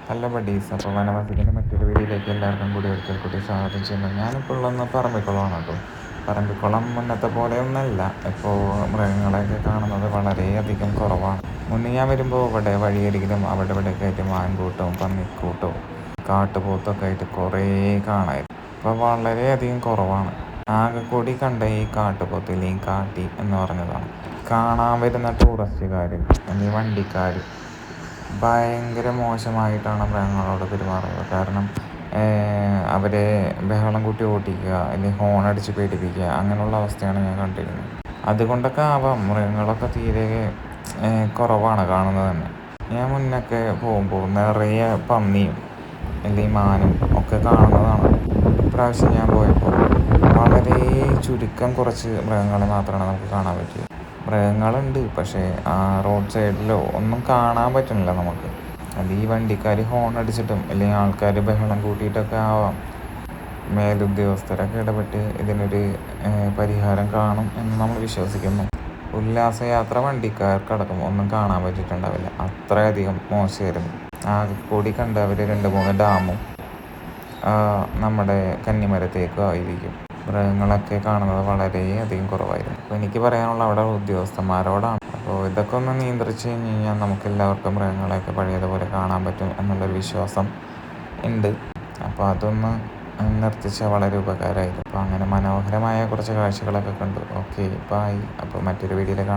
Hello buddies. അപ്പോൾ വനവാസത്തിൻ്റെ മറ്റൊരു വീഡിയോയിലേക്ക് എല്ലാവർക്കും കൂടി ഒരിക്കൽ കൂടി സ്വാഗതം ചെയ്യുന്നു. ഞാനിപ്പോൾ ഉള്ളതെന്ന് പറമ്പിക്കുളമാണ് കേട്ടോ. പറമ്പിക്കുളം മുന്നത്തെ പോലെയൊന്നല്ല. ഇപ്പോൾ മൃഗങ്ങളെയൊക്കെ കാണുന്നത് വളരെയധികം കുറവാണ്. മുന്നേ ഞാൻ വരുമ്പോൾ ഇവിടെ വഴിയരികിലും അവിടെ ഇവിടെയൊക്കെ ആയിട്ട് മാൻകൂട്ടവും പന്നിക്കൂട്ടവും കാട്ടുപോത്തൊക്കെ ആയിട്ട് കുറേ കാണായിരുന്നു. ഇപ്പോൾ വളരെയധികം കുറവാണ്. ആകെ കൂടി കണ്ട ഈ കാട്ടുപോത്ത് അല്ലെങ്കിൽ കാട്ടി എന്ന് പറഞ്ഞതാണ്. കാണാൻ വരുന്ന ടൂറിസ്റ്റുകാർ അല്ലെങ്കിൽ വണ്ടിക്കാർ ഭയങ്കര മോശമായിട്ടാണ് മൃഗങ്ങളോട് പെരുമാറുന്നത്. കാരണം അവരെ ബഹളം കൂട്ടി ഓടിക്കുക അല്ലെങ്കിൽ ഹോണടിച്ച് പേടിപ്പിക്കുക അങ്ങനെയുള്ള അവസ്ഥയാണ് ഞാൻ കണ്ടിരുന്നത്. അതുകൊണ്ടൊക്കെ ആവാം മൃഗങ്ങളൊക്കെ തീരെ കുറവാണ് കാണുന്നത് തന്നെ. ഞാൻ മുന്നൊക്കെ പോകുമ്പോൾ നിറയെ പന്നിയും അല്ലെങ്കിൽ മാനും ഒക്കെ കാണുന്നതാണ്. ഇപ്രാവശ്യം ഞാൻ പോയപ്പോൾ വളരെ ചുരുക്കം കുറച്ച് മൃഗങ്ങളെ മാത്രമാണ് നമുക്ക് കാണാൻ പറ്റിയത്. മൃഗങ്ങളുണ്ട്, പക്ഷേ ആ റോഡ് സൈഡിലോ ഒന്നും കാണാൻ പറ്റുന്നില്ല നമുക്ക്. അത് ഈ വണ്ടിക്കാർ ഹോൺ അടിച്ചിട്ടും അല്ലെങ്കിൽ ആൾക്കാർ ബഹളം കൂട്ടിയിട്ടൊക്കെ ആവാം. മേലുദ്യോഗസ്ഥരൊക്കെ ഇടപെട്ട് ഇതിനൊരു പരിഹാരം കാണും എന്ന് നമ്മൾ വിശ്വസിക്കുന്നു. ഉല്ലാസയാത്ര വണ്ടിക്കാർക്കടക്കം ഒന്നും കാണാൻ പറ്റിയിട്ടുണ്ടാവില്ല, അത്രയധികം മോശമായിരുന്നു. ആകെ കൂടി കണ്ട് അവർ 2-3 ഡാമും നമ്മുടെ കന്നിമരത്തേക്കും ആയിരിക്കും. മൃഗങ്ങളൊക്കെ കാണുന്നത് വളരെയധികം കുറവായിരുന്നു. അപ്പോൾ എനിക്ക് പറയാനുള്ള അവിടെ ഉദ്യോഗസ്ഥന്മാരോടാണ്. അപ്പോൾ ഇതൊക്കെ ഒന്ന് നിയന്ത്രിച്ച് കഴിഞ്ഞ് കഴിഞ്ഞാൽ നമുക്ക് എല്ലാവർക്കും മൃഗങ്ങളെയൊക്കെ പഴയതുപോലെ കാണാൻ പറ്റും എന്നുള്ളൊരു വിശ്വാസം ഉണ്ട്. അപ്പോൾ അതൊന്ന് നിർത്തിച്ചാൽ വളരെ ഉപകാരമായിരുന്നു. അപ്പോൾ അങ്ങനെ മനോഹരമായ കുറച്ച് കാഴ്ചകളൊക്കെ കണ്ടു. Okay, bye. അപ്പോൾ മറ്റൊരു വീഡിയോയിൽ കാണാം.